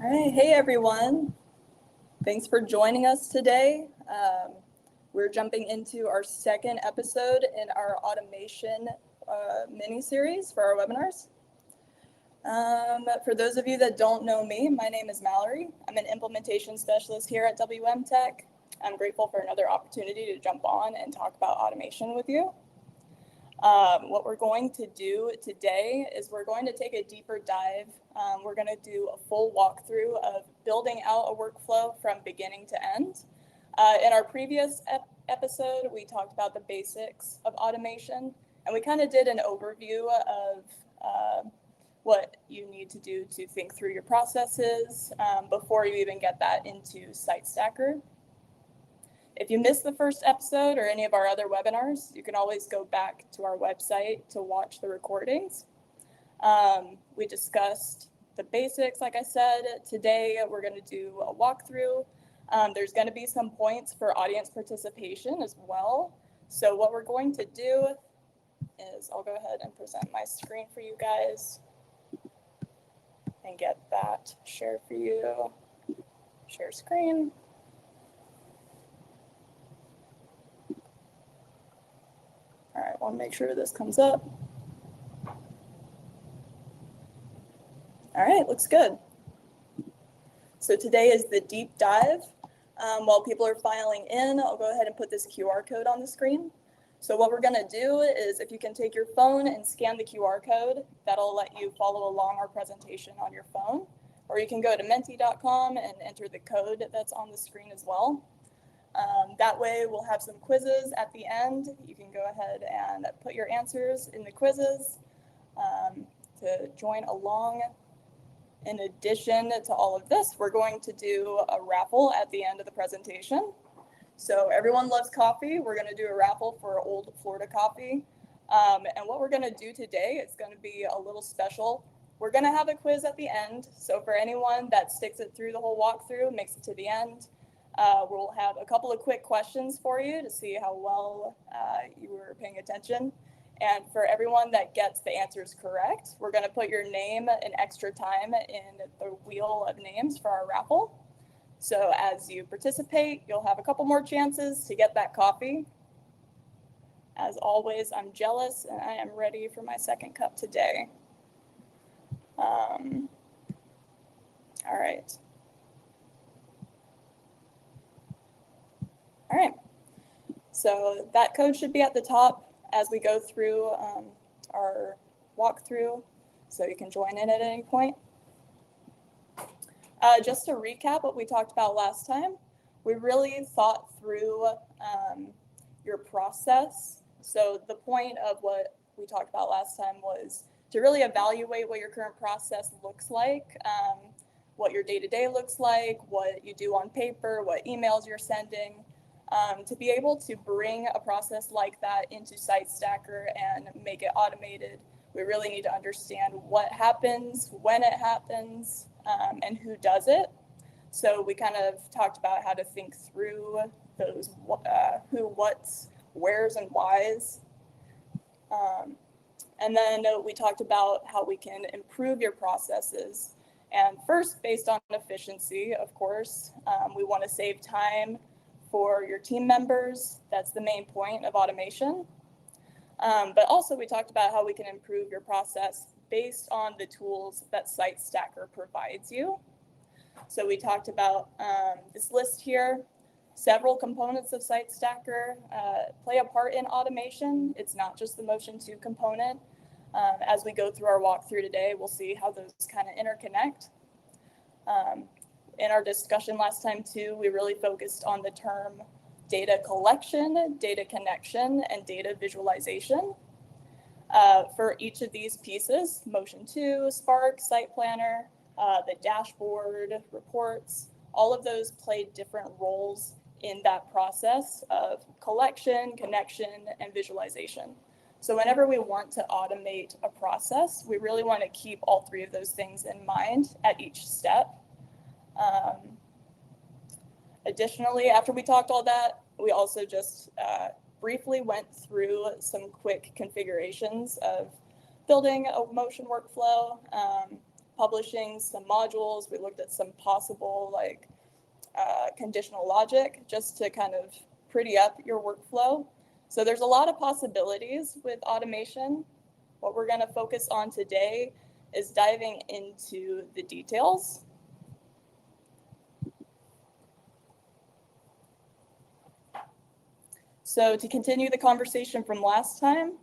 All right, hey everyone. Thanks for joining us today. We're jumping into our second episode in our automation mini-series for our webinars. For those of you that don't know me, my name is Mallory. I'm an implementation specialist here at WM Tech. I'm grateful for another opportunity to jump on and talk about automation with you. What we're going to do today is we're going to take a deeper dive. We're going to do a full walkthrough of building out a workflow from beginning to end. In our previous episode, we talked about the basics of automation, and we kind of did an overview of what you need to do to think through your processes before you even get that into SiteStacker. If you missed the first episode or any of our other webinars, you can always go back to our website to watch the recordings. We discussed the basics, like I said. Today, we're going to do a walkthrough. There's going to be some points for audience participation as well. So what we're going to do is I'll go ahead and present my screen for you guys and get that shared for you. Share screen. All right, want to make sure this comes up. All right, looks good. So today is the deep dive. While people are filing in, I'll go ahead and put this QR code on the screen. So what we're gonna do is if you can take your phone and scan the QR code, that'll let you follow along our presentation on your phone. Or you can go to menti.com and enter the code that's on the screen as well. That way we'll have some quizzes at the end. You can go ahead and put your answers in the quizzes to join along. In addition to all of this, we're going to do a raffle at the end of the presentation. So everyone loves coffee. We're going to do a raffle for Old Florida coffee. And what we're going to do today is going to be a little special. We're going to have a quiz at the end. So for anyone that sticks it through the whole walkthrough, makes it to the end, we'll have a couple of quick questions for you to see how well you were paying attention. And for everyone that gets the answers correct, we're going to put your name an extra time in the wheel of names for our raffle. So as you participate, you'll have a couple more chances to get that coffee. As always, I'm jealous and I am ready for my second cup today. All right. All right. So that code should be at the top as we go through our walkthrough, so you can join in at any point. Just to recap what we talked about last time, we really thought through your process. So the point of what we talked about last time was to really evaluate what your current process looks like, what your day-to-day looks like, what you do on paper, what emails you're sending. To be able to bring a process like that into SiteStacker and make it automated, we really need to understand what happens, when it happens, and who does it. So we kind of talked about how to think through those who, what's, where's, and why's. And then we talked about how we can improve your processes. And first, based on efficiency, of course, we want to save time for your team members. That's the main point of automation. But also we talked about how we can improve your process based on the tools that SiteStacker provides you. So we talked about this list here. Several components of SiteStacker play a part in automation. It's not just the Motion 2 component. As we go through our walkthrough today, we'll see how those kind of interconnect. In our discussion last time too, we really focused on the term data collection, data connection, and data visualization. For each of these pieces, Motion 2, Spark, Site Planner, the dashboard, reports, all of those play different roles in that process of collection, connection, and visualization. So whenever we want to automate a process, we really want to keep all three of those things in mind at each step. Additionally, after we talked all that, we also just briefly went through some quick configurations of building a motion workflow. publishing some modules. We looked at some possible conditional logic just to kind of pretty up your workflow. So there's a lot of possibilities with automation. What we're going to focus on today is diving into the details. So to continue the conversation from last time,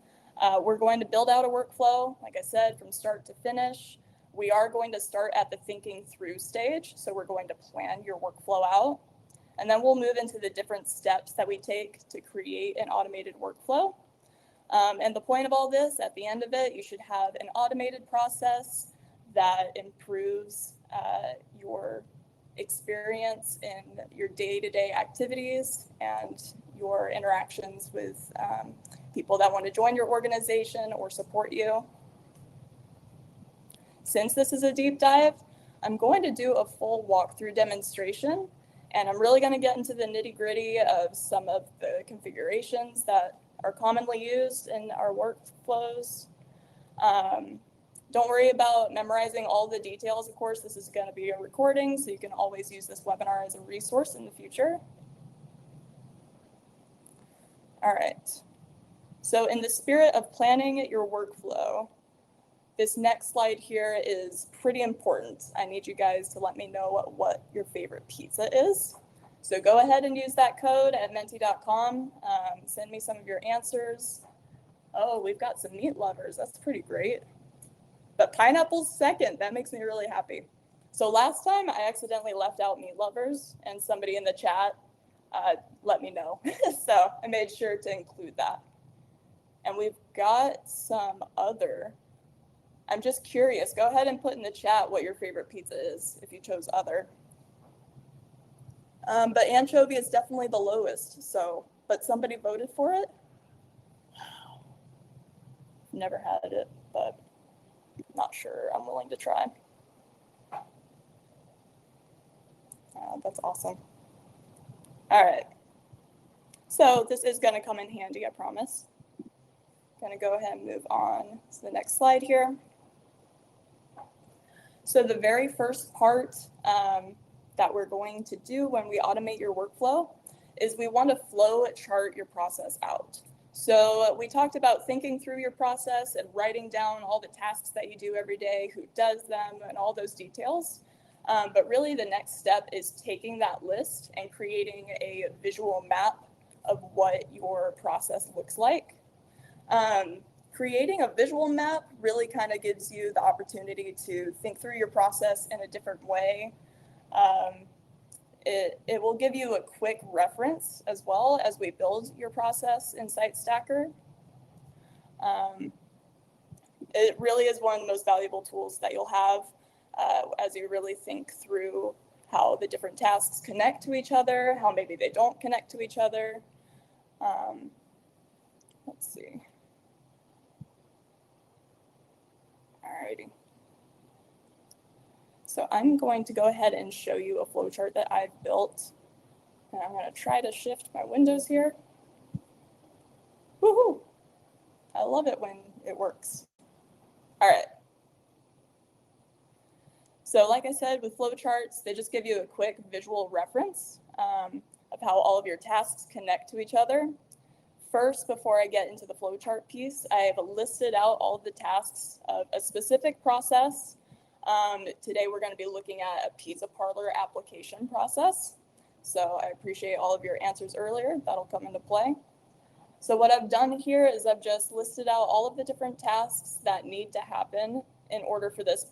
we're going to build out a workflow, like I said, from start to finish. We are going to start at the thinking through stage. So we're going to plan your workflow out. And then we'll move into the different steps that we take to create an automated workflow. And the point of all this, at the end of it, you should have an automated process that improves your experience in your day-to-day activities and your interactions with people that want to join your organization or support you. Since this is a deep dive, I'm going to do a full walkthrough demonstration, and I'm really going to get into the nitty-gritty of some of the configurations that are commonly used in our workflows. Don't worry about memorizing all the details. Of course, this is going to be a recording, so you can always use this webinar as a resource in the future. All right. So in the spirit of planning your workflow, this next slide here is pretty important. I need you guys to let me know what your favorite pizza is. So go ahead and use that code at menti.com. Send me some of your answers. Oh, we've got some meat lovers. That's pretty great. But pineapple's second. That makes me really happy. So last time I accidentally left out meat lovers, and somebody in the chat let me know. So I made sure to include that. And we've got some other. I'm just curious. Go ahead and put in the chat what your favorite pizza is if you chose other. But anchovy is definitely the lowest. So, but somebody voted for it. Never had it, but not sure. I'm willing to try. That's awesome. All right. So this is going to come in handy, I promise. Going to go ahead and move on to the next slide here. So the very first part that we're going to do when we automate your workflow is we want to flow chart your process out. So we talked about thinking through your process and writing down all the tasks that you do every day, who does them, and all those details. But really the next step is taking that list and creating a visual map of what your process looks like. Creating a visual map really kind of gives you the opportunity to think through your process in a different way. It will give you a quick reference as well as we build your process in SiteStacker. It really is one of the most valuable tools that you'll have as you really think through how the different tasks connect to each other, how maybe they don't connect to each other. Let's see. Alrighty. So I'm going to go ahead and show you a flowchart that I've built. And I'm going to try to shift my windows here. Woohoo! I love it when it works. All right. So like I said, with flowcharts, they just give you a quick visual reference of how all of your tasks connect to each other. First, before I get into the flowchart piece, I have listed out all of the tasks of a specific process. Today, we're going to be looking at a pizza parlor application process. So I appreciate all of your answers earlier. That'll come into play. So what I've done here is I've just listed out all of the different tasks that need to happen in order for this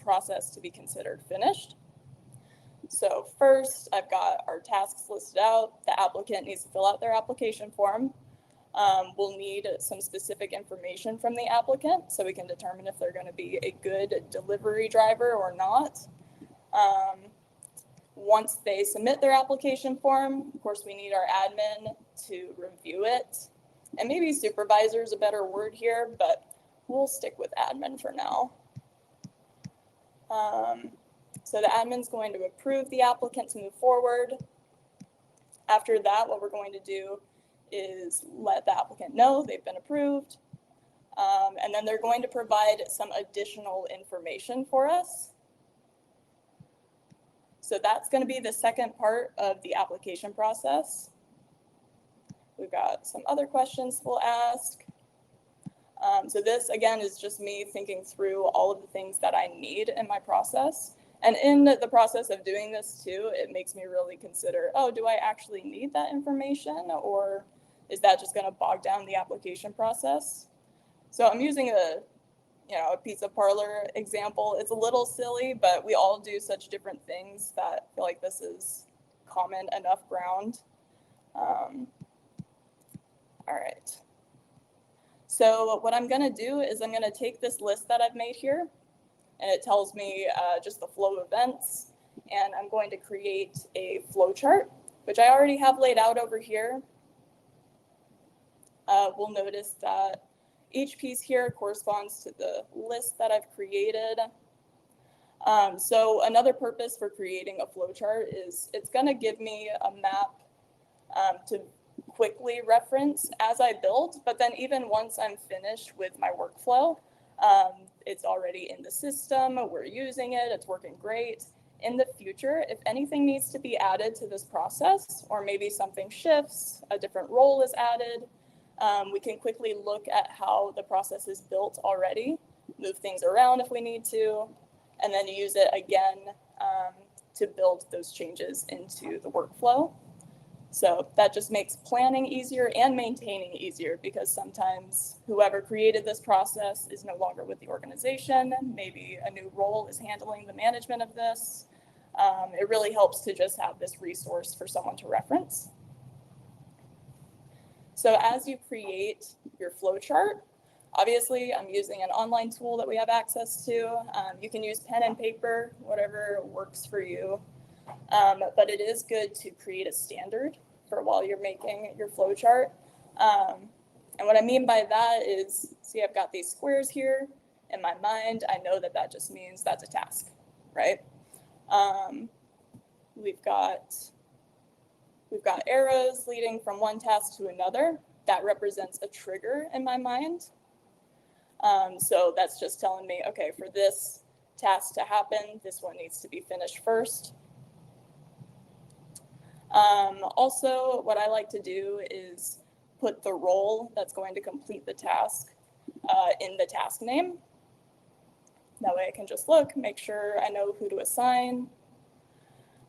process to be considered finished. So first, I've got our tasks listed out. The applicant needs to fill out their application form. We'll need some specific information from the applicant so we can determine if they're going to be a good delivery driver or not. Once they submit their application form, of course, we need our admin to review it. And maybe supervisor is a better word here, but we'll stick with admin for now. So the admin's going to approve the applicant to move forward. After that, what we're going to do is let the applicant know they've been approved. And then they're going to provide some additional information for us. So that's going to be the second part of the application process. We've got some other questions we'll ask. So this, again, is just me thinking through all of the things that I need in my process. And in the process of doing this too, it makes me really consider, oh, do I actually need that information, or is that just going to bog down the application process? So I'm using a pizza parlor example. It's a little silly, but we all do such different things that I feel like this is common enough ground. All right. So what I'm going to do is I'm going to take this list that I've made here, and it tells me just the flow of events, and I'm going to create a flow chart, which I already have laid out over here. We'll notice that each piece here corresponds to the list that I've created. So another purpose for creating a flowchart is it's going to give me a map to quickly reference as I build, but then even once I'm finished with my workflow, it's already in the system, we're using it, it's working great. In the future, if anything needs to be added to this process, or maybe something shifts, a different role is added, we can quickly look at how the process is built already, move things around if we need to, and then use it again to build those changes into the workflow. So that just makes planning easier and maintaining easier, because sometimes whoever created this process is no longer with the organization. Maybe a new role is handling the management of this. It really helps to just have this resource for someone to reference. So as you create your flow chart, obviously I'm using an online tool that we have access to. You can use pen and paper, whatever works for you. But it is good to create a standard for while you're making your flow chart. And what I mean by that is, see, I've got these squares here. In my mind, I know that that just means that's a task, right? We've got arrows leading from one task to another. That represents a trigger in my mind. So that's just telling me, okay, for this task to happen, this one needs to be finished first. Also, what I like to do is put the role that's going to complete the task in the task name. That way I can just look, make sure I know who to assign.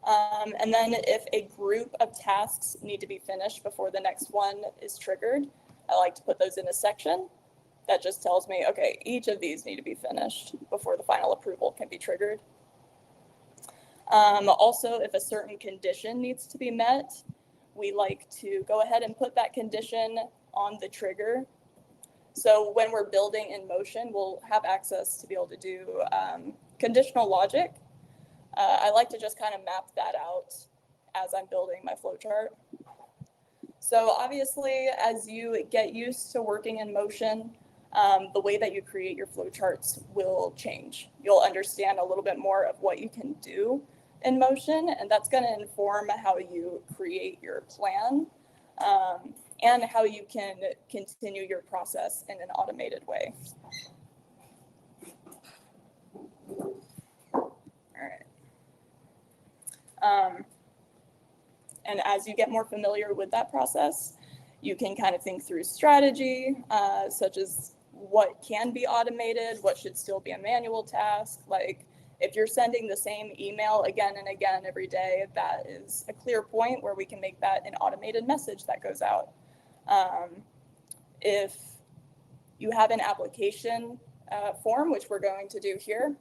And then if a group of tasks need to be finished before the next one is triggered, I like to put those in a section. That just tells me, okay, each of these need to be finished before the final approval can be triggered. Also, if a certain condition needs to be met, we like to go ahead and put that condition on the trigger. So when we're building in motion, we'll have access to be able to do conditional logic. I like to just kind of map that out as I'm building my flowchart. So obviously, as you get used to working in motion, the way that you create your flowcharts will change. You'll understand a little bit more of what you can do in motion, and that's going to inform how you create your plan and how you can continue your process in an automated way. All right. And as you get more familiar with that process, you can kind of think through strategy, such as what can be automated, what should still be a manual task. Like if you're sending the same email again and again every day, that is a clear point where we can make that an automated message that goes out. If you have an application form, which we're going to do here,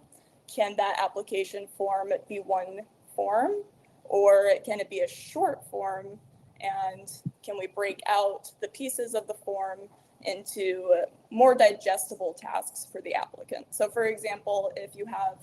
can that application form be one form, or can it be a short form? And can we break out the pieces of the form into more digestible tasks for the applicant? So for example, if you have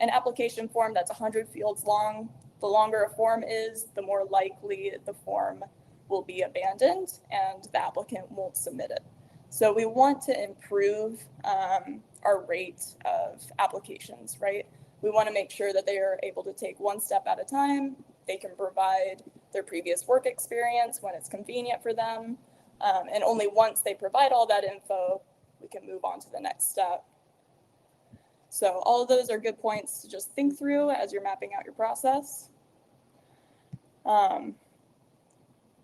an application form that's 100 fields long, the longer a form is, the more likely the form will be abandoned and the applicant won't submit it. So we want to improve our rate of applications, right? We want to make sure that they are able to take one step at a time. They can provide their previous work experience when it's convenient for them. And only once they provide all that info, we can move on to the next step. So all of those are good points to just think through as you're mapping out your process.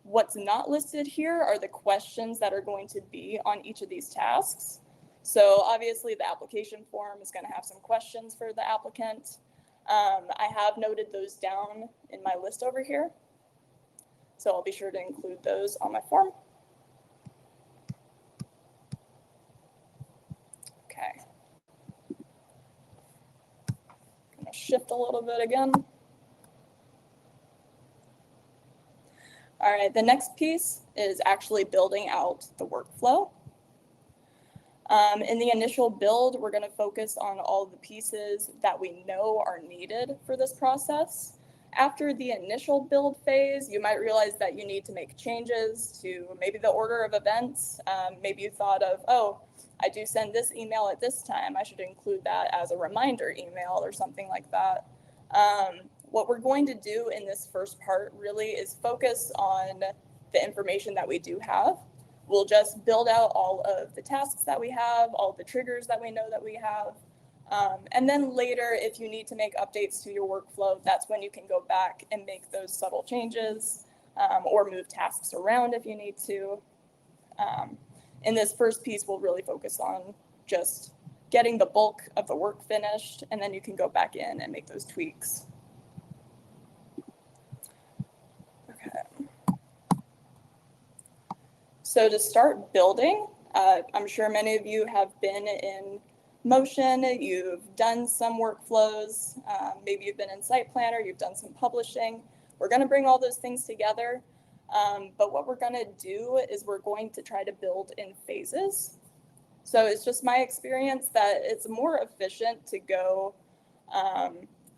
What's not listed here are the questions that are going to be on each of these tasks. So obviously the application form is going to have some questions for the applicant. I have noted those down in my list over here. So I'll be sure to include those on my form. Okay. I'm going to shift a little bit again. All right, the next piece is actually building out the workflow. In the initial build, we're going to focus on all the pieces that we know are needed for this process. After the initial build phase, you might realize that you need to make changes to maybe the order of events. Maybe you thought of, oh, I do send this email at this time. I should include that as a reminder email or something like that. What we're going to do in this first part really is focus on the information that we do have. We'll just build out all of the tasks that we have, all the triggers that we know that we have. And then later, if you need to make updates to your workflow, that's when you can go back and make those subtle changes or move tasks around if you need to. In this first piece, we'll really focus on just getting the bulk of the work finished, and then you can go back in and make those tweaks. Okay. So to start building, I'm sure many of you have been in Motion, you've done some workflows, maybe you've been in Site Planner, you've done some publishing. We're going to bring all those things together, but what we're going to do is we're going to try to build in phases. So it's just my experience that it's more efficient to go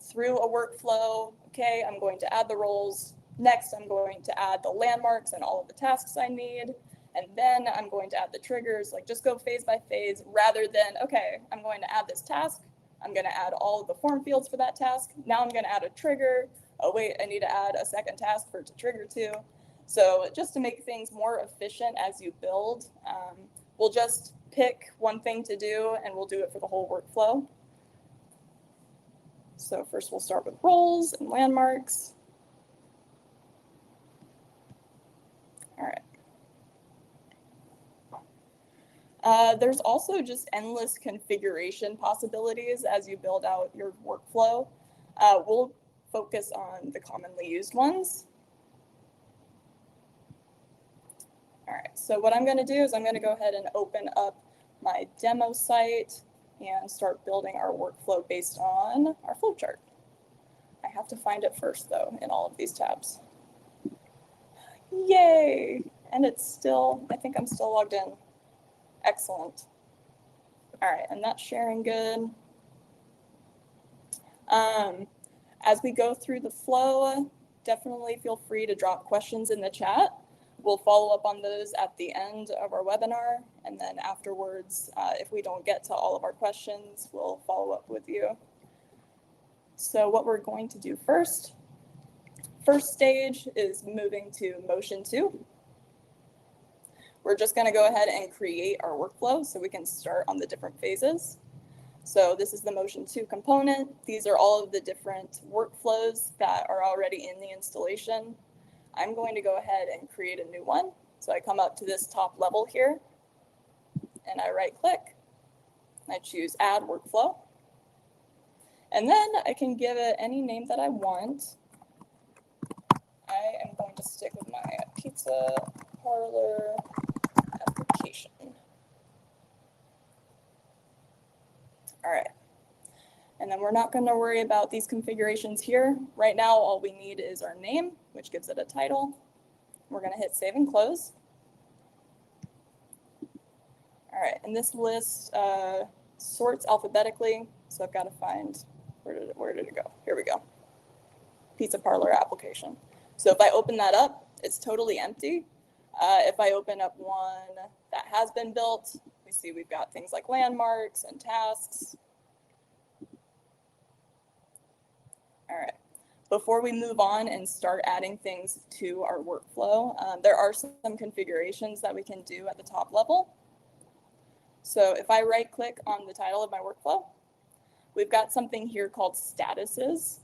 through a workflow. Okay, I'm going to add the roles. Next, I'm going to add the landmarks and all of the tasks I need. And then I'm going to add the triggers, like just go phase by phase rather than, okay, I'm going to add this task. I'm going to add all of the form fields for that task. Now I'm going to add a trigger. Oh, wait, I need to add a second task for it to trigger to. So just to make things more efficient as you build, we'll just pick one thing to do and we'll do it for the whole workflow. So first we'll start with roles and landmarks. All right. There's also just endless configuration possibilities as you build out your workflow. We'll focus on the commonly used ones. All right, so what I'm going to do is I'm going to go ahead and open up my demo site and start building our workflow based on our flowchart. I have to find it first, though, in all of these tabs. Yay! And it's still, I think I'm still logged in. Excellent. All right, and that's sharing good. As we go through the flow, definitely feel free to drop questions in the chat. We'll follow up on those at the end of our webinar, and then afterwards, if we don't get to all of our questions, we'll follow up with you. So what we're going to do first stage is moving to Motion 2. We're just going to go ahead and create our workflow so we can start on the different phases. So this is the Motion 2 component. These are all of the different workflows that are already in the installation. I'm going to go ahead and create a new one. So I come up to this top level here and I right click. I choose Add Workflow. And then I can give it any name that I want. I am going to stick with my pizza parlor application. All right. And then we're not going to worry about these configurations here. Right now, all we need is our name, which gives it a title. We're going to hit Save and Close. All right, and this list sorts alphabetically, so I've got to find, where did it go? Here we go. Pizza parlor application. So if I open that up, it's totally empty. If I open up one that has been built, we see we've got things like landmarks and tasks. All right. Before we move on and start adding things to our workflow, there are some configurations that we can do at the top level. So if I right click on the title of my workflow, we've got something here called statuses.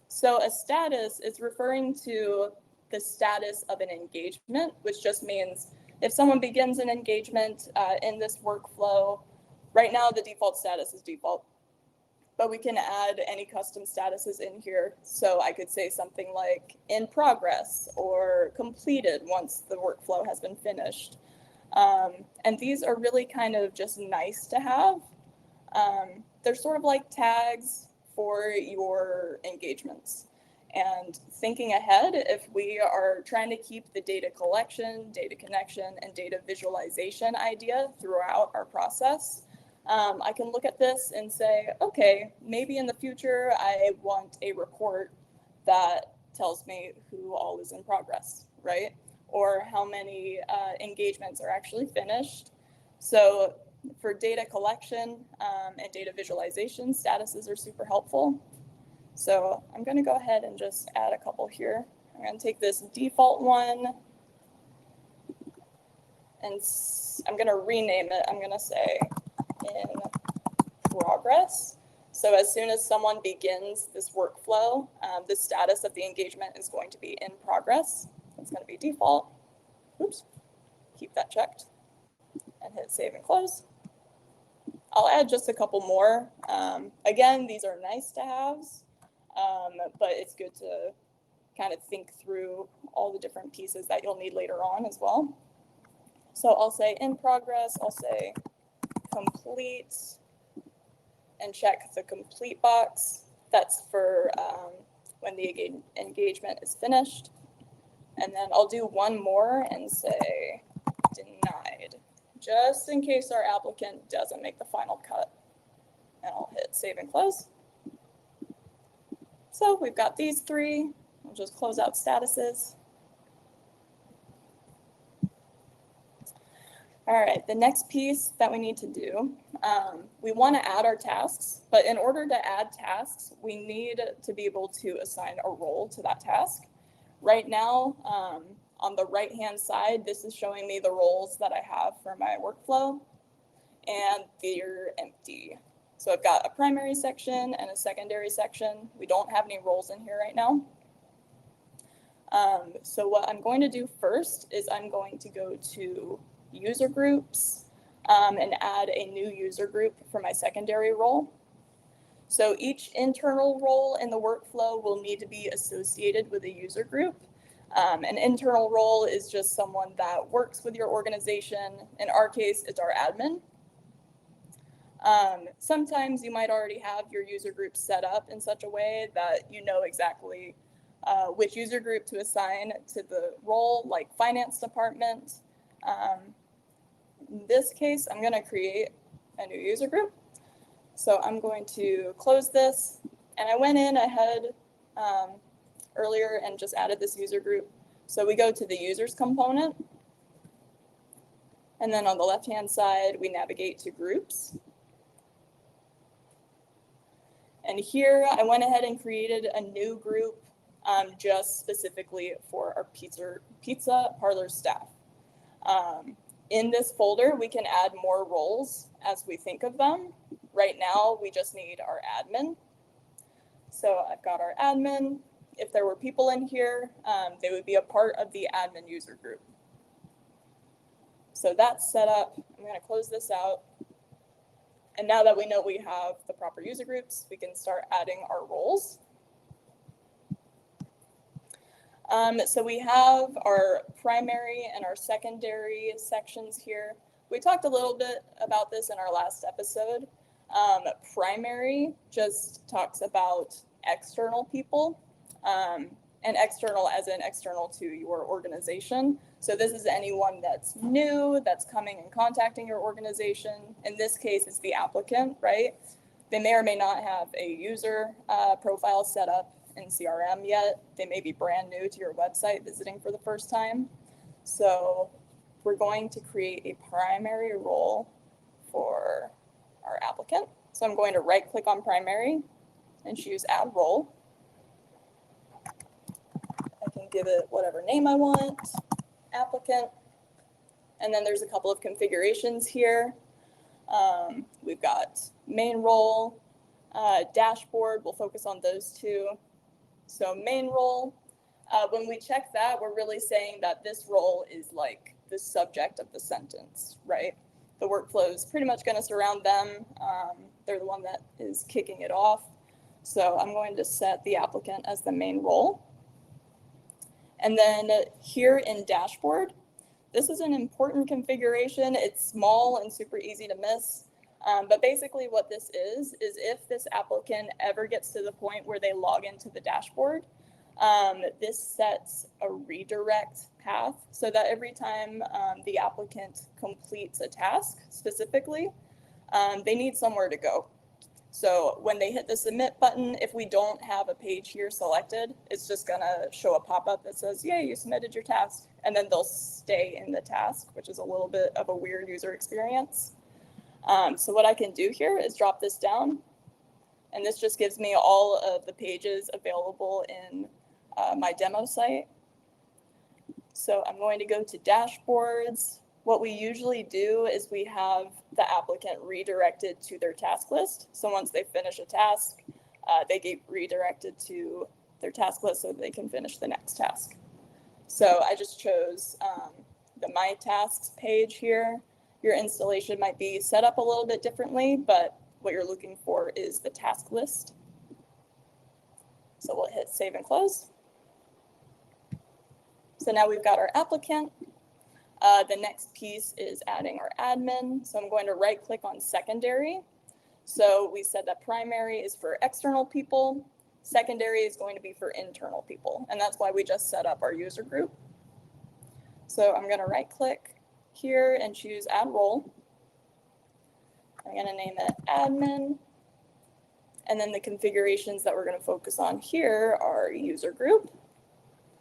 So a status is referring to the status of an engagement, which just means if someone begins an engagement in this workflow, right now the default status is default, but we can add any custom statuses in here. So I could say something like in progress or completed once the workflow has been finished. And these are really kind of just nice to have. They're sort of like tags for your engagements. And thinking ahead, if we are trying to keep the data collection, data connection, and data visualization idea throughout our process, I can look at this and say, okay, maybe in the future I want a report that tells me who all is in progress, right? Or how many engagements are actually finished. So for data collection and data visualization, statuses are super helpful. So I'm going to go ahead and just add a couple here. I'm going to take this default one and I'm going to rename it. I'm going to say in progress. So as soon as someone begins this workflow, the status of the engagement is going to be in progress. It's going to be default. Oops, keep that checked and hit save and close. I'll add just a couple more. Again, these are nice to haves, but it's good to kind of think through all the different pieces that you'll need later on as well. So I'll say in progress, I'll say complete and check the complete box. That's for when the engagement is finished. And then I'll do one more and say denied, just in case our applicant doesn't make the final cut. And I'll hit save and close. So we've got these three. We'll just close out statuses. All right, the next piece that we need to do, we want to add our tasks, but in order to add tasks, we need to be able to assign a role to that task. Right now, on the right-hand side, this is showing me the roles that I have for my workflow, and they're empty. So I've got a primary section and a secondary section. We don't have any roles in here right now. So what I'm going to do first is I'm going to go to user groups and add a new user group for my secondary role. So each internal role in the workflow will need to be associated with a user group. An internal role is just someone that works with your organization. In our case, it's our admin. Sometimes you might already have your user group set up in such a way that you know exactly which user group to assign to the role, like finance department. In this case, I'm going to create a new user group. So I'm going to close this, and I went in ahead earlier and just added this user group. So we go to the users component, and then on the left-hand side, we navigate to groups. And here I went ahead and created a new group just specifically for our pizza parlor staff. In this folder, we can add more roles as we think of them. Right now, we just need our admin. So I've got our admin. If there were people in here, they would be a part of the admin user group. So that's set up. I'm going to close this out. And now that we know we have the proper user groups, we can start adding our roles. So we have our primary and our secondary sections here. We talked a little bit about this in our last episode. Primary just talks about external people, and external as in external to your organization. So this is anyone that's new, that's coming and contacting your organization. In this case, it's the applicant, right? They may or may not have a user profile set up in CRM yet. They may be brand new to your website, visiting for the first time. So we're going to create a primary role for our applicant. So I'm going to right click on primary and choose add role. I can give it whatever name I want, applicant. And then there's a couple of configurations here. We've got main role, dashboard, we'll focus on those two. So main role, when we check that, we're really saying that this role is like the subject of the sentence, right? The workflow is pretty much going to surround them. They're the one that is kicking it off. So I'm going to set the applicant as the main role. And then here in dashboard, this is an important configuration. It's small and super easy to miss. But basically what this is if this applicant ever gets to the point where they log into the dashboard, this sets a redirect path so that every time the applicant completes a task specifically, they need somewhere to go. So when they hit the submit button, if we don't have a page here selected, it's just gonna show a pop-up that says, yay, you submitted your task. And then they'll stay in the task, which is a little bit of a weird user experience. So what I can do here is drop this down. And this just gives me all of the pages available in my demo site. So I'm going to go to dashboards. What we usually do is we have the applicant redirected to their task list. So once they finish a task, they get redirected to their task list so they can finish the next task. So I just chose the My Tasks page here. Your installation might be set up a little bit differently, but what you're looking for is the task list. So we'll hit save and close. So now we've got our applicant. The next piece is adding our admin. So I'm going to right click on secondary. So we said that primary is for external people. Secondary is going to be for internal people. And that's why we just set up our user group. So I'm going to right click here and choose add role. I'm going to name it admin. And then the configurations that we're going to focus on here are user group.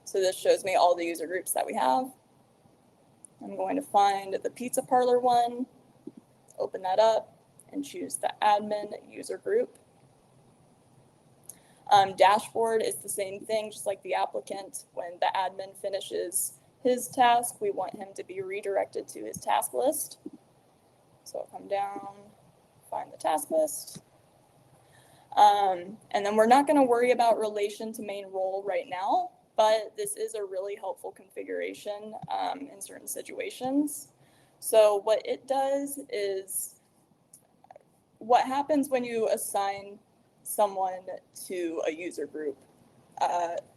So this shows me all the user groups that we have. I'm going to find the pizza parlor one, open that up, and choose the admin user group. Dashboard is the same thing, just like the applicant. When the admin finishes his task, we want him to be redirected to his task list. So I'll come down, find the task list. And then we're not going to worry about relation to main role right now, but this is a really helpful configuration in certain situations. So what it does is, what happens when you assign someone to a user group,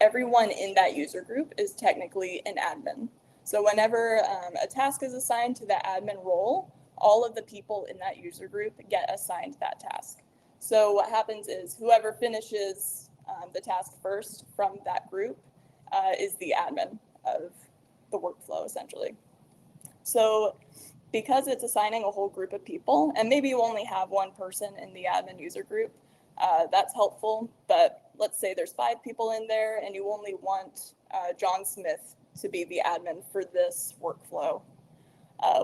everyone in that user group is technically an admin. So whenever a task is assigned to the admin role, all of the people in that user group get assigned that task. So what happens is whoever finishes the task first from that group is the admin of the workflow, essentially. So because it's assigning a whole group of people, and maybe you only have one person in the admin user group, that's helpful. But let's say there's 5 people in there and you only want John Smith to be the admin for this workflow.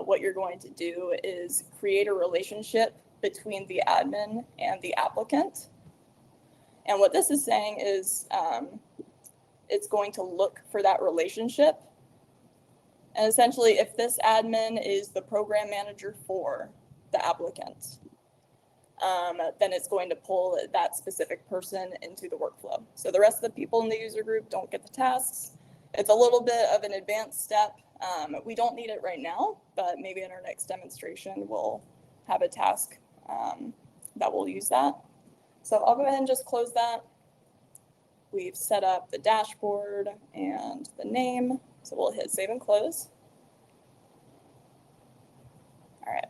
What you're going to do is create a relationship between the admin and the applicant. And what this is saying is it's going to look for that relationship. And essentially, if this admin is the program manager for the applicant, then it's going to pull that specific person into the workflow. So the rest of the people in the user group don't get the tasks. It's a little bit of an advanced step. We don't need it right now, but maybe in our next demonstration, we'll have a task that will use that. So I'll go ahead and just close that. We've set up the dashboard and the name. So we'll hit save and close. All right.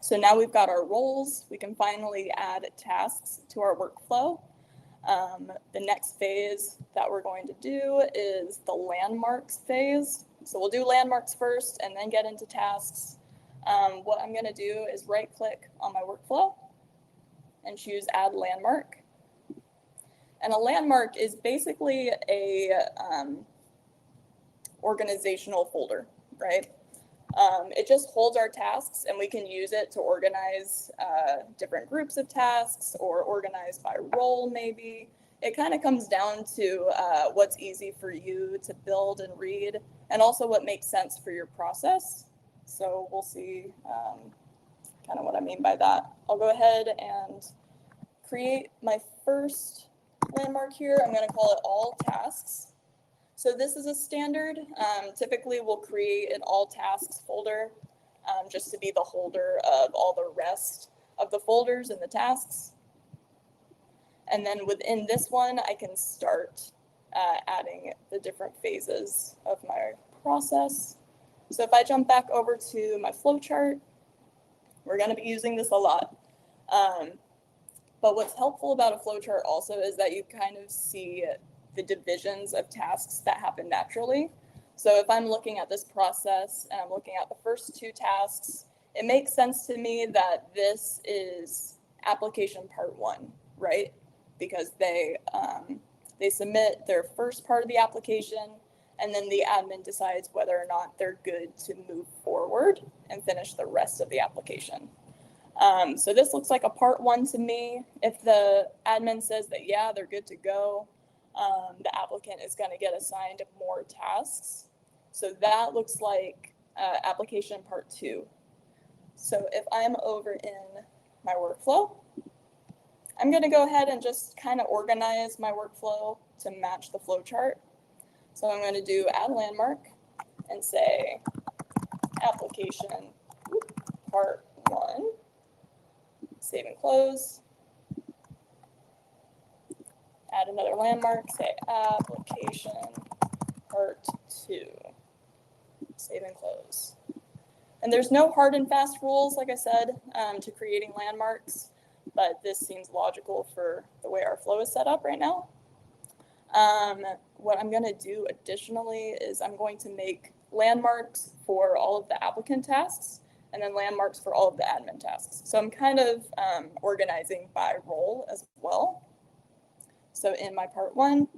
So now we've got our roles. We can finally add tasks to our workflow. The next phase that we're going to do is the landmarks phase. So we'll do landmarks first and then get into tasks. What I'm going to do is right click on my workflow and choose add landmark. And a landmark is basically a organizational folder, right? It just holds our tasks and we can use it to organize different groups of tasks or organize by role maybe. it kind of comes down to what's easy for you to build and read, and also what makes sense for your process. So we'll see kind of what I mean by that. I'll go ahead and create my first landmark here. I'm going to call it all tasks. So this is a standard. Typically we'll create an all tasks folder just to be the holder of all the rest of the folders and the tasks. And then within this one, I can start adding the different phases of my process. So if I jump back over to my flowchart, we're going to be using this a lot. But what's helpful about a flowchart also is that you kind of see the divisions of tasks that happen naturally. So if I'm looking at this process and I'm looking at the first two tasks, it makes sense to me that this is application part 1, right? Because they submit their first part of the application, and then the admin decides whether or not they're good to move forward and finish the rest of the application. So this looks like a part 1 to me. If the admin says that, yeah, they're good to go, the applicant is going to get assigned more tasks. So that looks like application part 2. So if I'm over in my workflow, I'm going to go ahead and just kind of organize my workflow to match the flowchart. So I'm going to do add landmark and say application part 1, save and close. Add another landmark, say application part 2, save and close. And there's no hard and fast rules, like I said, to creating landmarks, but this seems logical for the way our flow is set up right now. What I'm going to do additionally is I'm going to make landmarks for all of the applicant tasks and then landmarks for all of the admin tasks. So I'm kind of organizing by role as well. So in my part 1,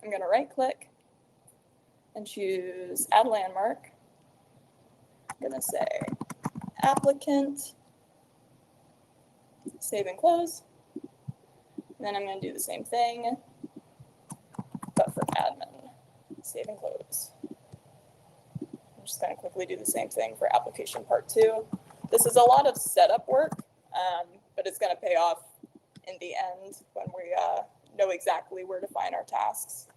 I'm going to right click and choose add landmark. I'm going to say applicant, save and close. And then I'm going to do the same thing, but for admin, save and close. I'm just going to quickly do the same thing for application part 2. This is a lot of setup work, but it's going to pay off in the end when we know exactly where to find our tasks.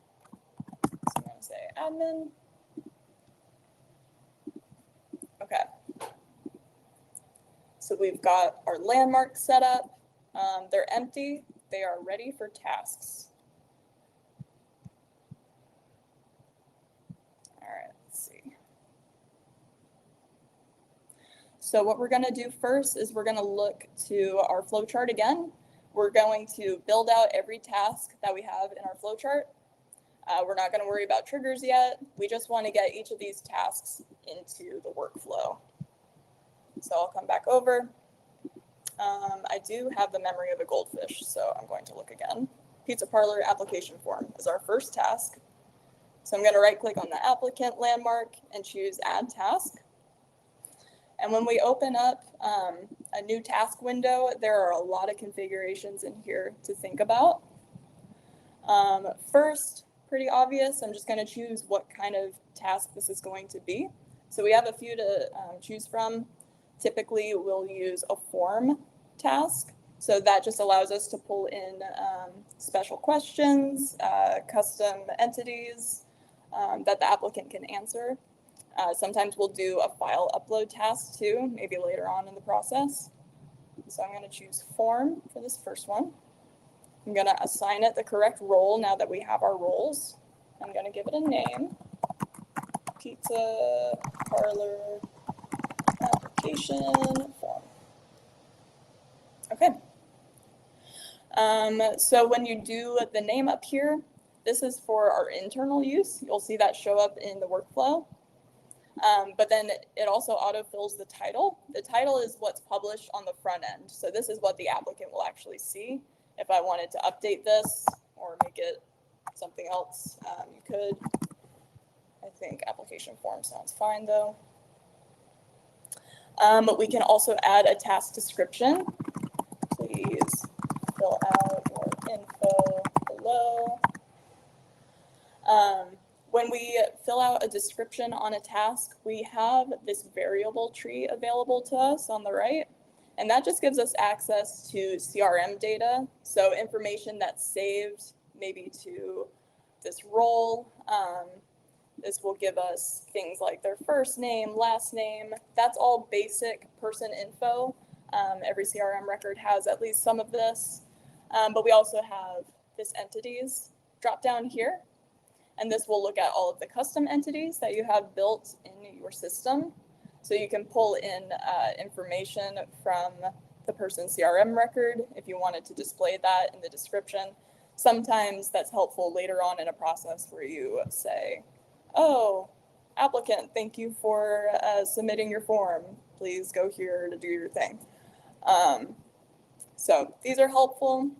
So I'm going to say admin. Okay. So we've got our landmarks set up. They're empty. They are ready for tasks. All right, let's see. So what we're going to do first is we're going to look to our flowchart again. We're going to build out every task that we have in our flowchart. We're not going to worry about triggers yet. We just want to get each of these tasks into the workflow. So I'll come back over. I do have the memory of a goldfish, so I'm going to look again. Pizza parlor application form is our first task. So I'm going to right click on the applicant landmark and choose add task. And when we open up a new task window, there are a lot of configurations in here to think about. First, pretty obvious, I'm just going to choose what kind of task this is going to be. So we have a few to choose from. Typically, we'll use a form task. So that just allows us to pull in special questions, custom entities that the applicant can answer. Sometimes we'll do a file upload task too, maybe later on in the process. So I'm going to choose form for this first one. I'm going to assign it the correct role now that we have our roles. I'm going to give it a name, pizza parlor application form. Okay. So when you do the name up here, this is for our internal use. You'll see that show up in the workflow. But then it also autofills the title. The title is what's published on the front end. So this is what the applicant will actually see. If I wanted to update this or make it something else, you could. I think application form sounds fine though. But we can also add a task description. Please fill out your info below. When we fill out a description on a task, we have this variable tree available to us on the right, and that just gives us access to CRM data, so information that's saved maybe to this role. This will give us things like their first name, last name. That's all basic person info. Every CRM record has at least some of this, but we also have this entities drop down here. And this will look at all of the custom entities that you have built in your system. So you can pull in information from the person's CRM record if you wanted to display that in the description. Sometimes that's helpful later on in a process where you say, oh, applicant, thank you for submitting your form. Please go here to do your thing. So these are helpful.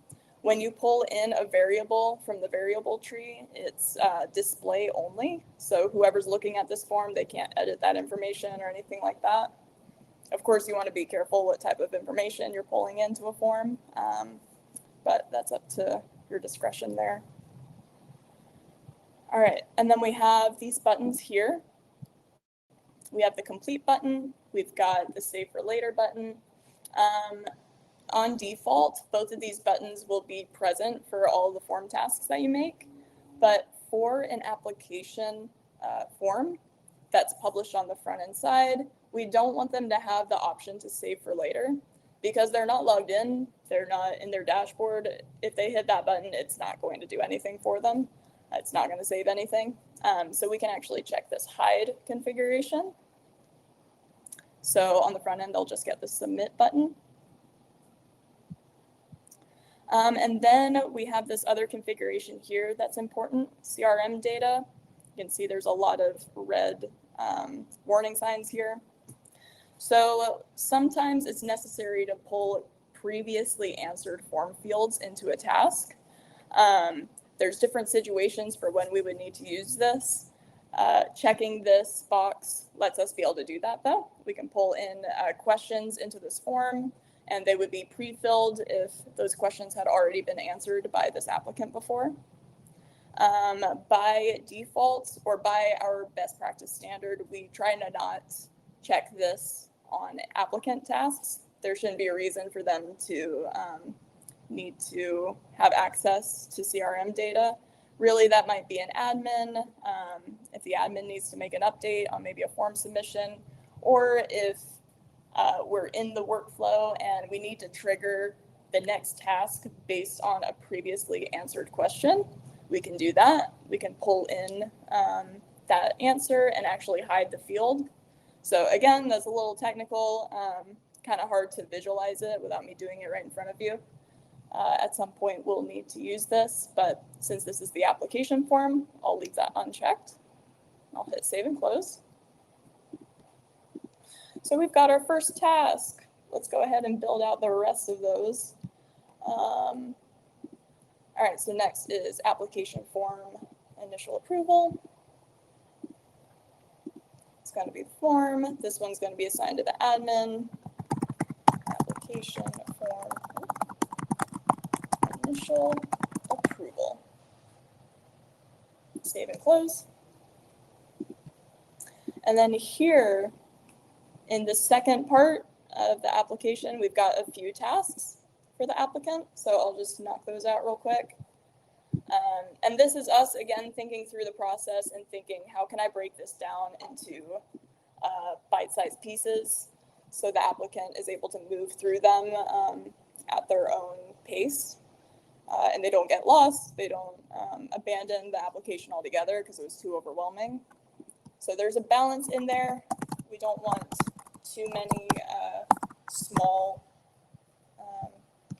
When you pull in a variable from the variable tree, it's display only. So whoever's looking at this form, they can't edit that information or anything like that. Of course, you want to be careful what type of information you're pulling into a form, but that's up to your discretion there. All right, and then we have these buttons here. We have the complete button. We've got the save for later button. On default, both of these buttons will be present for all the form tasks that you make, but for an application form that's published on the front end side, we don't want them to have the option to save for later because they're not logged in, they're not in their dashboard. If they hit that button, it's not going to do anything for them. It's not going to save anything. So we can actually check this hide configuration. So on the front end, they'll just get the submit button. And then we have this other configuration here that's important, CRM data. You can see there's a lot of red warning signs here. So sometimes it's necessary to pull previously answered form fields into a task. There's different situations for when we would need to use this. Checking this box lets us be able to do that though. We can pull in questions into this form, and they would be pre-filled if those questions had already been answered by this applicant before. By default, or by our best practice standard, we try to not check this on applicant tasks. There shouldn't be a reason for them to need to have access to CRM data. Really, that might be an admin, if the admin needs to make an update on maybe a form submission, or if we're in the workflow and we need to trigger the next task based on a previously answered question, we can do that. We can pull in that answer and actually hide the field. So again, that's a little technical, kind of hard to visualize it without me doing it right in front of you. At some point, we'll need to use this, but since this is the application form, I'll leave that unchecked. I'll hit save and close. So we've got our first task. Let's go ahead and build out the rest of those. All right, so next is application form initial approval. It's going to be the form. This one's going to be assigned to the admin. Application form initial approval. Save and close. And then here, in the second part of the application, we've got a few tasks for the applicant, so I'll just knock those out real quick. And this is us, again, thinking through the process and thinking, how can I break this down into bite-sized pieces so the applicant is able to move through them at their own pace, and they don't get lost, they don't abandon the application altogether because it was too overwhelming. So there's a balance in there. We don't want too many small,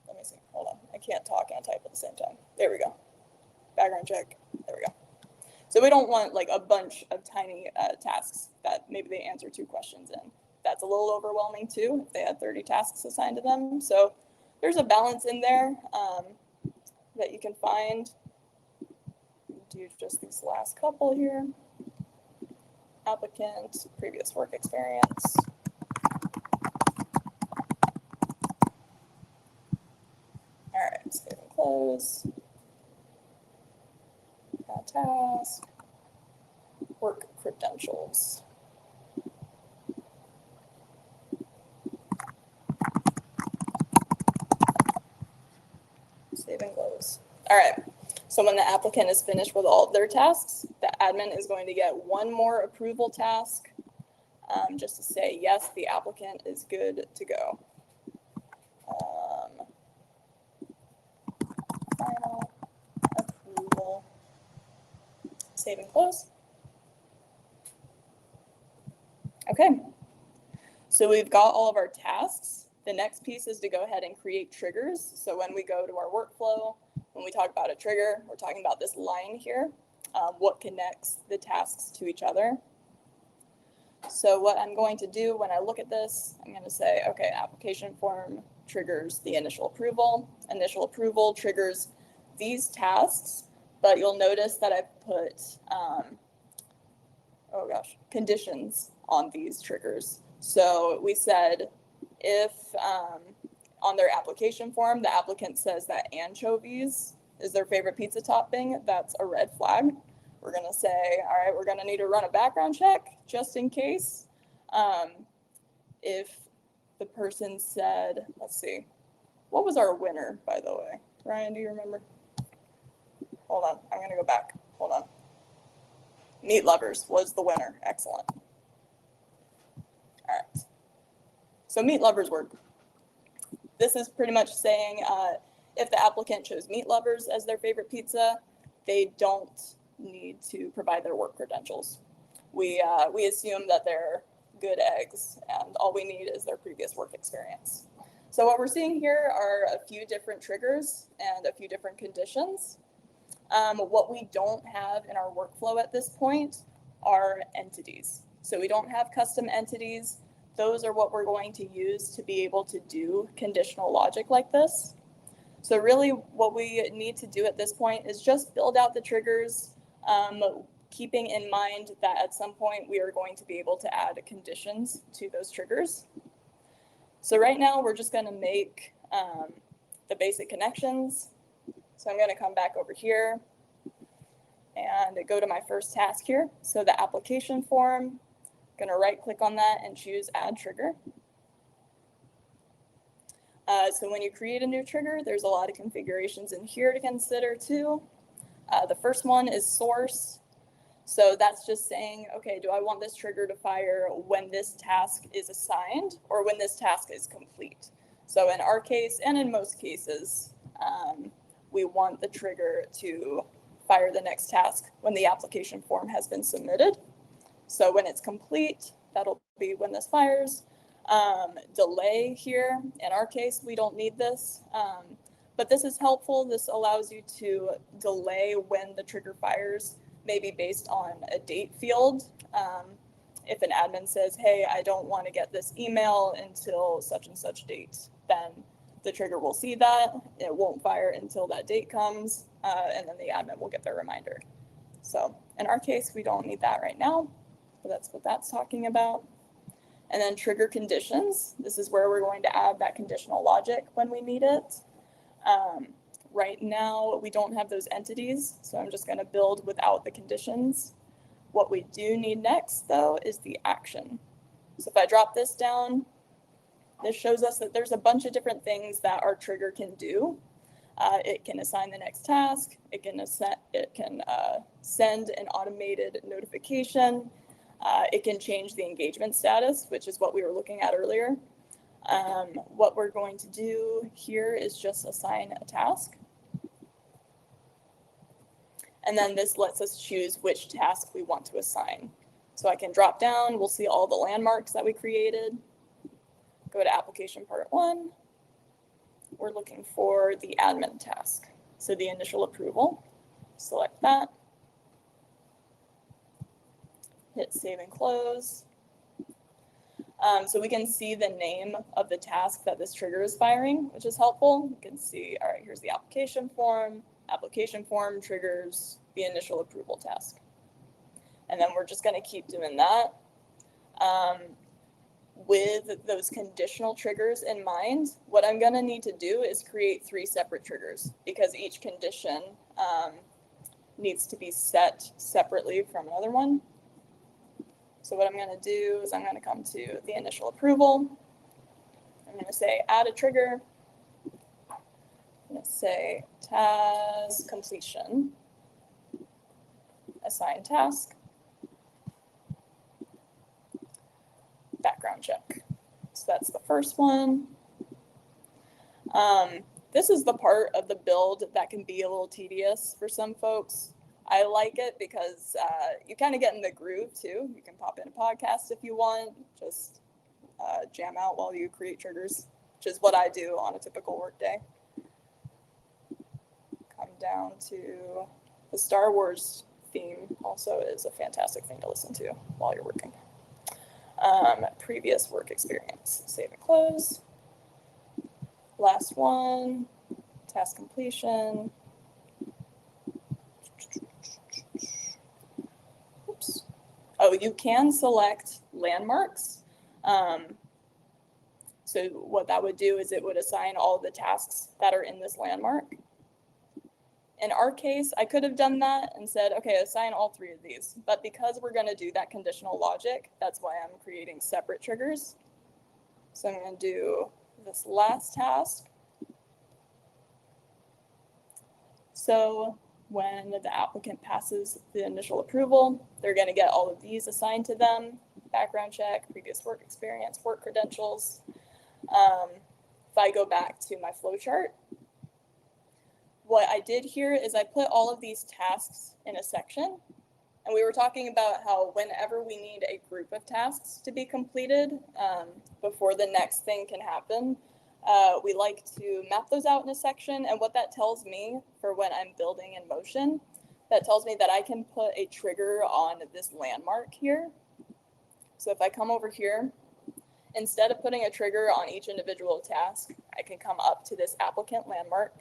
let me see, hold on. I can't talk and type at the same time. There we go. Background check, there we go. So we don't want like a bunch of tiny tasks that maybe they answer 2 questions in. That's a little overwhelming too, if they had 30 tasks assigned to them. So there's a balance in there that you can find. Do just these last couple here. Applicant, previous work experience. All right, save and close. task, work credentials. Save and close. All right. So when the applicant is finished with all of their tasks, the admin is going to get one more approval task just to say, yes, the applicant is good to go. Final approval. Save and close. Okay. So we've got all of our tasks. The next piece is to go ahead and create triggers. So when we go to our workflow, when we talk about a trigger, we're talking about this line here, what connects the tasks to each other. So what I'm going to do when I look at this, I'm going to say, okay, application form triggers the initial approval. Initial approval triggers these tasks, but you'll notice that I've put, conditions on these triggers. So we said if on their application form, the applicant says that anchovies is their favorite pizza topping, that's a red flag. We're going to say, all right, we're going to need to run a background check just in case. If the person said, let's see, what was our winner, by the way? Ryan, do you remember? Hold on, I'm going to go back. Hold on. Meat lovers was the winner. Excellent. All right. So meat lovers work. This is pretty much saying if the applicant chose meat lovers as their favorite pizza, they don't need to provide their work credentials. We assume that they're good eggs and all we need is their previous work experience. So what we're seeing here are a few different triggers and a few different conditions. What we don't have in our workflow at this point are entities. So we don't have custom entities. Those are what we're going to use to be able to do conditional logic like this. So really what we need to do at this point is just build out the triggers, keeping in mind that at some point we are going to be able to add conditions to those triggers. So right now we're just going to make the basic connections. So I'm going to come back over here and go to my first task here. So the application form, I'm going to right click on that and choose add trigger. So when you create a new trigger, there's a lot of configurations in here to consider too. The first one is source. So that's just saying, okay, do I want this trigger to fire when this task is assigned or when this task is complete? So in our case, and in most cases, we want the trigger to fire the next task when the application form has been submitted. So when it's complete, that'll be when this fires. Delay here, in our case, we don't need this, but this is helpful. This allows you to delay when the trigger fires, maybe based on a date field. If an admin says, hey, I don't want to get this email until such and such date, then the trigger will see that. It won't fire until that date comes, and then the admin will get their reminder. So in our case, we don't need that right now, but that's what that's talking about. And then trigger conditions. This is where we're going to add that conditional logic when we need it. Right now, we don't have those entities, so I'm just going to build without the conditions. What we do need next, though, is the action. So if I drop this down, this shows us that there's a bunch of different things that our trigger can do. It can assign the next task. It can send an automated notification. It can change the engagement status, which is what we were looking at earlier. What we're going to do here is just assign a task. And then this lets us choose which task we want to assign. So I can drop down, we'll see all the landmarks that we created. Go to application part 1. We're looking for the admin task. So the initial approval, select that. Hit save and close. So we can see the name of the task that this trigger is firing, which is helpful. You can see, all right, here's the application form triggers the initial approval task. And then we're just going to keep doing that. With those conditional triggers in mind, what I'm going to need to do is create 3 separate triggers because each condition needs to be set separately from another one. So what I'm going to do is I'm going to come to the initial approval. I'm going to say add a trigger. I'm going to say task completion, assign task, background check. So that's the first one. This is the part of the build that can be a little tedious for some folks. I like it because you kind of get in the groove too. You can pop in a podcast if you want, just jam out while you create triggers, which is what I do on a typical workday. Come down to the Star Wars theme also is a fantastic thing to listen to while you're working. Previous work experience, save and close. Last one, task completion. Oops. Oh, you can select landmarks. So what that would do is it would assign all the tasks that are in this landmark. In our case, I could have done that and said, okay, assign all 3 of these. But because we're going to do that conditional logic, that's why I'm creating separate triggers. So I'm going to do this last task. So when the applicant passes the initial approval, they're going to get all of these assigned to them: background check, previous work experience, work credentials. If I go back to my flow chart, what I did here is I put all of these tasks in a section. And we were talking about how whenever we need a group of tasks to be completed before the next thing can happen, we like to map those out in a section. And what that tells me for when I'm building in motion, that tells me that I can put a trigger on this landmark here. So if I come over here, instead of putting a trigger on each individual task, I can come up to this applicant landmark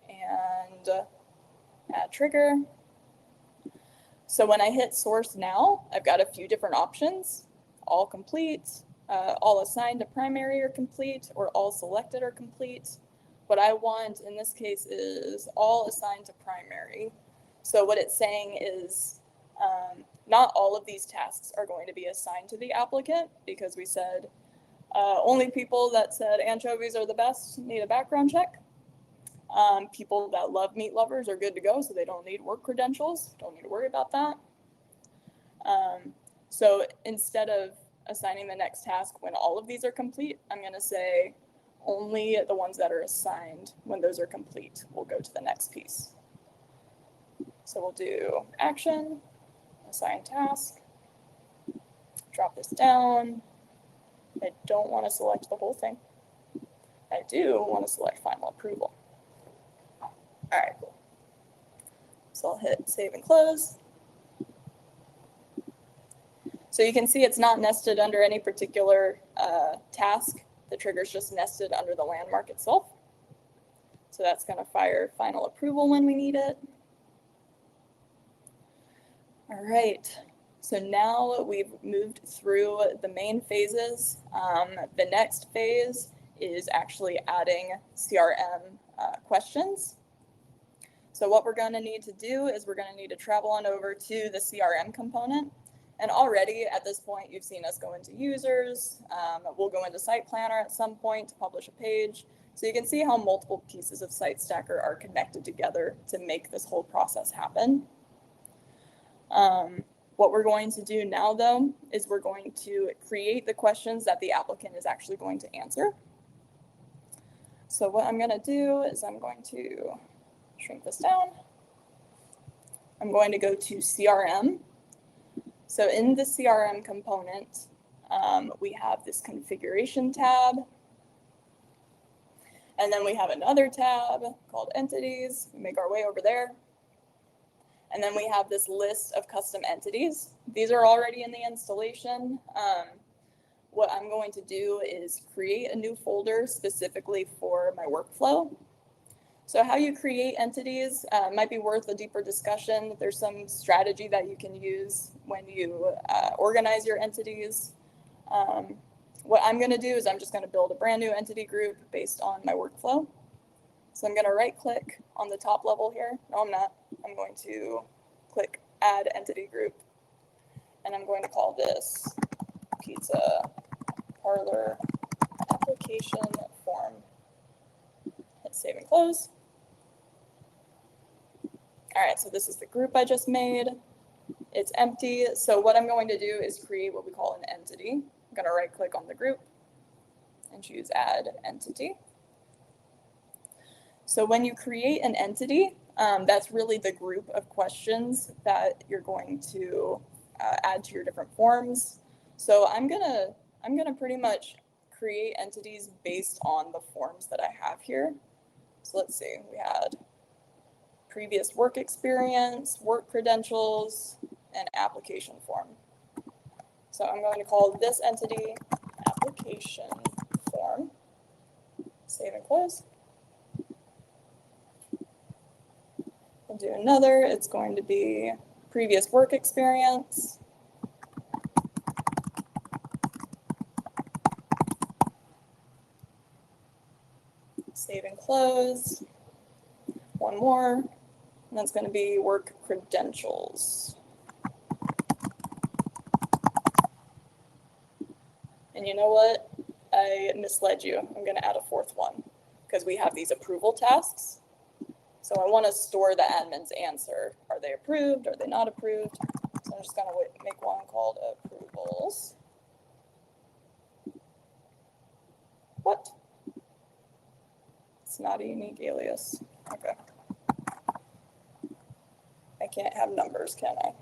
and add trigger. So when I hit source now, I've got a few different options: all complete, all assigned to primary or complete, or all selected or complete. What I want in this case is all assigned to primary. So what it's saying is not all of these tasks are going to be assigned to the applicant, because we said only people that said anchovies are the best need a background check. People that love meat lovers are good to go, so they don't need work credentials, don't need to worry about that. So instead of assigning the next task when all of these are complete, I'm going to say only the ones that are assigned when those are complete will go to the next piece. So we'll do action, assign task, drop this down. I don't want to select the whole thing. I do want to select final approval. All right, cool. So I'll hit save and close. So you can see it's not nested under any particular task. The trigger's just nested under the landmark itself. So that's going to fire final approval when we need it. All right, so now we've moved through the main phases. The next phase is actually adding CRM questions. So what we're going to need to do is we're going to need to travel on over to the CRM component. And already at this point, you've seen us go into users. We'll go into Site Planner at some point to publish a page. So you can see how multiple pieces of SiteStacker are connected together to make this whole process happen. What we're going to do now, though, is we're going to create the questions that the applicant is actually going to answer. So what I'm going to do is I'm going to shrink this down. I'm going to go to CRM. So in the CRM component, we have this configuration tab. And then we have another tab called entities. We make our way over there. And then we have this list of custom entities. These are already in the installation. What I'm going to do is create a new folder specifically for my workflow. So how you create entities might be worth a deeper discussion. There's some strategy that you can use when you organize your entities. What I'm going to do is I'm just going to build a brand new entity group based on my workflow. So I'm going to right click on the top level here. No, I'm not. I'm going to click Add Entity Group. And I'm going to call this Pizza Parlor Application Form. Hit Save and Close. All right, so this is the group I just made. It's empty. So what I'm going to do is create what we call an entity. I'm going to right click on the group and choose Add Entity. So when you create an entity, that's really the group of questions that you're going to add to your different forms. So I'm gonna pretty much create entities based on the forms that I have here. So let's see, we had previous work experience, work credentials, and application form. So I'm going to call this entity application form. Save and close. We'll do another. It's going to be previous work experience. Save and close. One more. And that's going to be work credentials. And you know what? I misled you. I'm going to add a fourth one because we have these approval tasks. So I want to store the admin's answer. Are they approved? Are they not approved? So I'm just going to make one called approvals. What? It's not a unique alias. Okay. I can't have numbers, can I?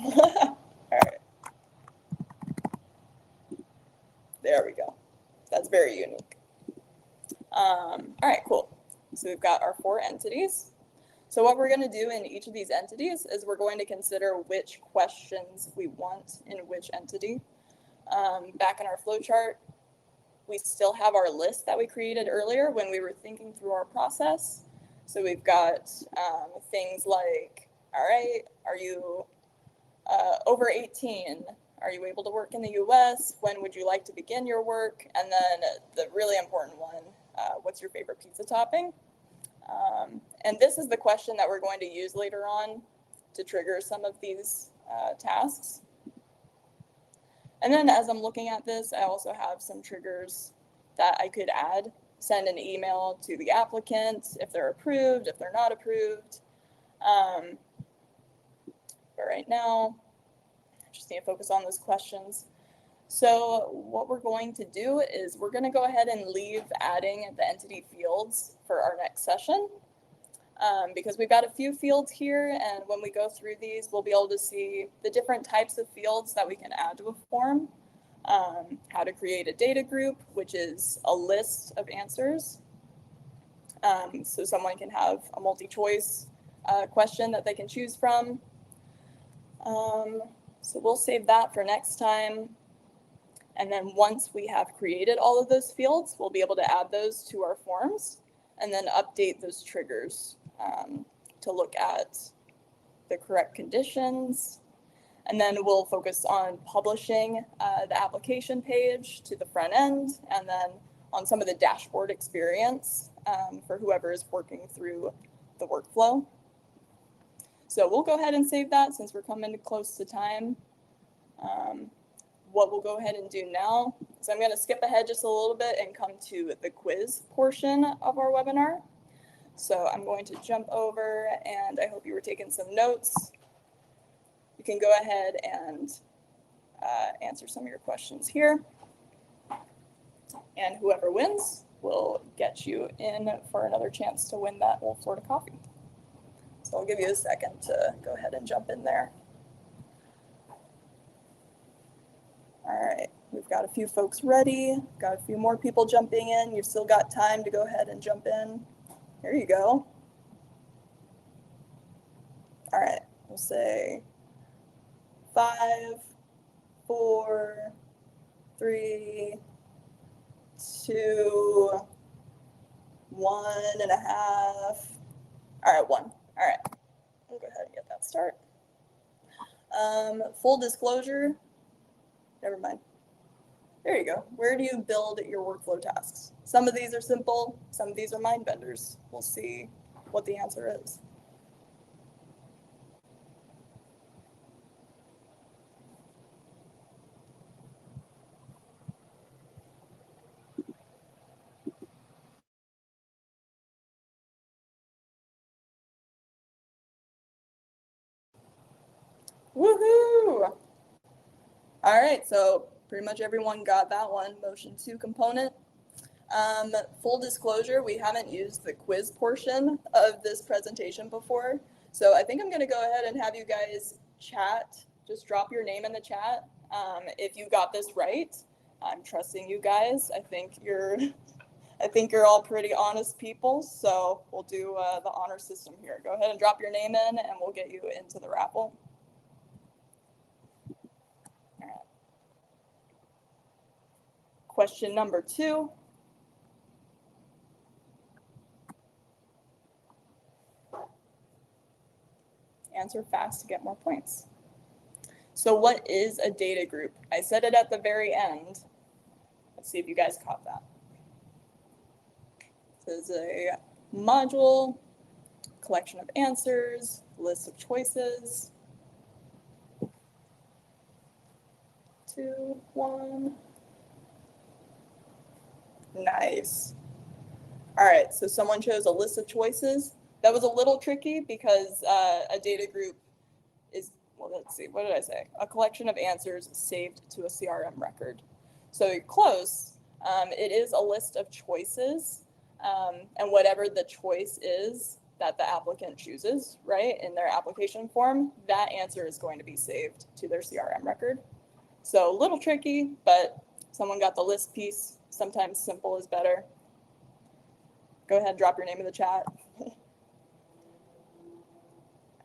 All right. There we go. That's very unique. All right, cool. So we've got our 4 entities. So what we're going to do in each of these entities is we're going to consider which questions we want in which entity. Back in our flowchart, we still have our list that we created earlier when we were thinking through our process. So we've got things like, all right, are you over 18? Are you able to work in the US? When would you like to begin your work? And then the really important one, what's your favorite pizza topping? And this is the question that we're going to use later on to trigger some of these tasks. And then as I'm looking at this, I also have some triggers that I could add. Send an email to the applicant if they're approved, if they're not approved. But right now, I just need to focus on those questions. So what we're going to do is we're going to go ahead and leave adding the entity fields for our next session. Because we've got a few fields here, and when we go through these, we'll be able to see the different types of fields that we can add to a form, how to create a data group, which is a list of answers. So someone can have a multi-choice question that they can choose from. So we'll save that for next time. And then once we have created all of those fields, we'll be able to add those to our forms and then update those triggers to look at the correct conditions. And then we'll focus on publishing the application page to the front end, and then on some of the dashboard experience for whoever is working through the workflow. So we'll go ahead and save that since we're coming close to time. What we'll go ahead and do now is I'm going to skip ahead just a little bit and come to the quiz portion of our webinar. So I'm going to jump over, and I hope you were taking some notes. You can go ahead and answer some of your questions here. And whoever wins will get you in for another chance to win that Old Florida coffee. So I'll give you a second to go ahead and jump in there. All right, we've got a few folks ready, got a few more people jumping in. You've still got time to go ahead and jump in. Here you go. All right, we'll say 5, 4, 3, 2, 1.5. All right, 1. All right, we'll go ahead and get that start. Full disclosure, never mind. There you go. Where do you build your workflow tasks? Some of these are simple, some of these are mind benders. We'll see what the answer is. Woohoo! All right, so pretty much everyone got that one. Motion 2 component. Full disclosure, we haven't used the quiz portion of this presentation before. So I think I'm gonna go ahead and have you guys chat. Just drop your name in the chat if you got this right. I'm trusting you guys. I think you're all pretty honest people. So we'll do the honor system here. Go ahead and drop your name in and we'll get you into the raffle. All right. Question number 2. Answer fast to get more points. So what is a data group? I said it at the very end. Let's see if you guys caught that. This is a module, collection of answers, list of choices. 2, 1. Nice. All right, so someone chose a list of choices. That was a little tricky because a data group is, well, let's see, what did I say? A collection of answers saved to a CRM record. So you're close. It is a list of choices, and whatever the choice is that the applicant chooses, right, in their application form, that answer is going to be saved to their CRM record. So a little tricky, but someone got the list piece. Sometimes simple is better. Go ahead, drop your name in the chat.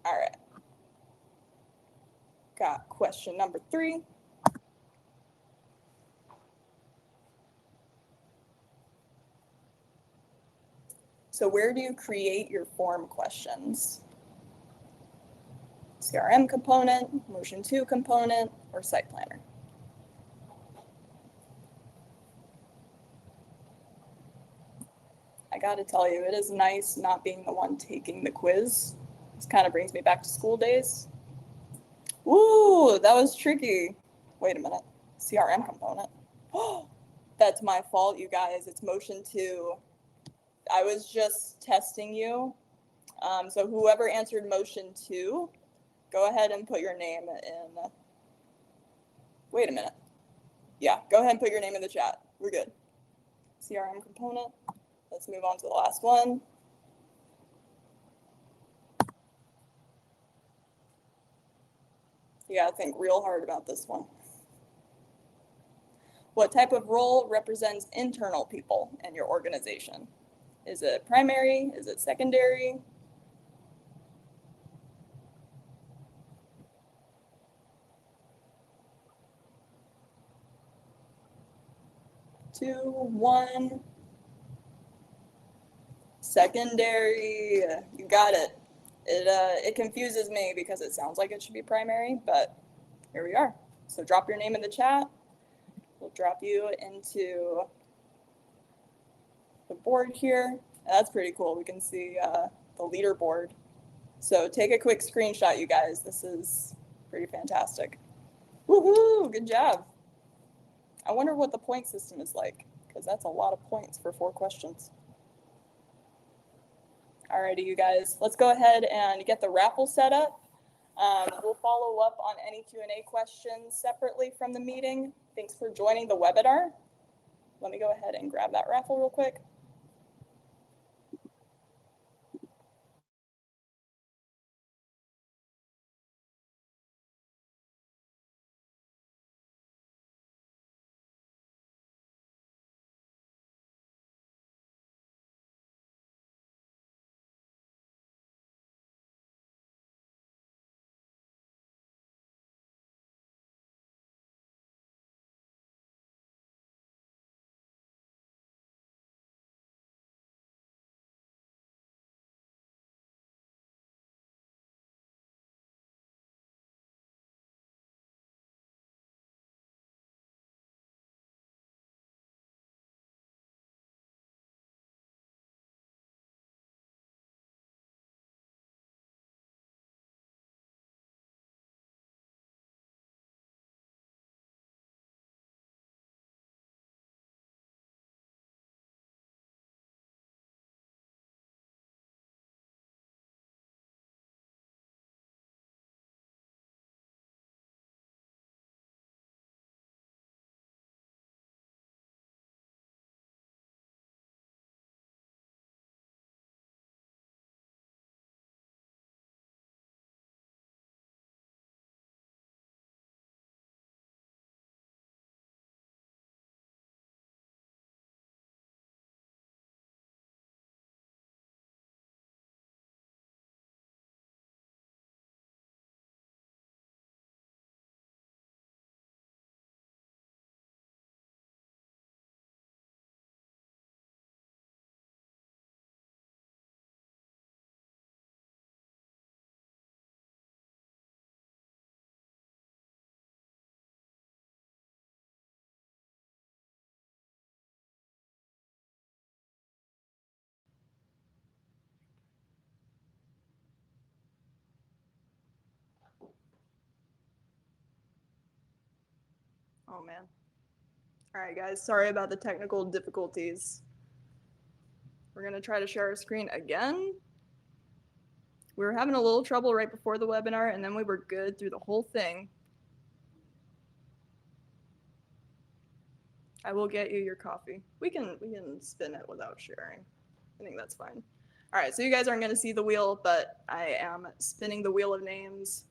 All right. Got question number 3. So where do you create your form questions? CRM component, Motion 2 component, or Site Planner? I gotta tell you, it is nice not being the one taking the quiz. This kind of brings me back to school days. Ooh, that was tricky. Wait a minute, CRM component. Oh, that's my fault, you guys. It's Motion 2. I was just testing you. So whoever answered Motion 2, go ahead and put your name in. Wait a minute. Yeah, go ahead and put your name in the chat. We're good. CRM component. Let's move on to the last one. You gotta think real hard about this one. What type of role represents internal people in your organization? Is it primary? Is it secondary? Two, one. Secondary. You got it. It confuses me because it sounds like it should be primary, but here we are. So drop your name in the chat. We'll drop you into the board here. That's pretty cool. We can see the leaderboard. So take a quick screenshot, you guys. This is pretty fantastic. Woohoo! Good job. I wonder what the point system is like, because that's a lot of points for 4 questions. Alrighty, you guys. Let's go ahead and get the raffle set up. We'll follow up on any Q&A questions separately from the meeting. Thanks for joining the webinar. Let me go ahead and grab that raffle real quick. Oh man. All right, guys, sorry about the technical difficulties. We're gonna try to share our screen again. We were having a little trouble right before the webinar, and then we were good through the whole thing. I will get you your coffee. We can spin it without sharing. I think that's fine. All right, so you guys aren't gonna see the wheel, but I am spinning the wheel of names.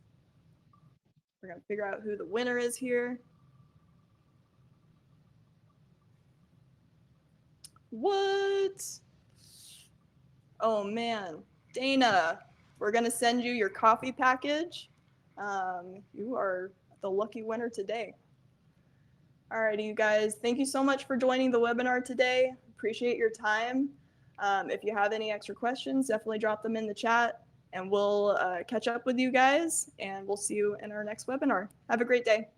We're gonna figure out who the winner is here. What? Oh man, Dana, we're gonna send you your coffee package. You are the lucky winner today. Alrighty, you guys, thank you so much for joining the webinar today. Appreciate your time. If you have any extra questions, definitely drop them in the chat, and we'll catch up with you guys, and we'll see you in our next webinar. Have a great day.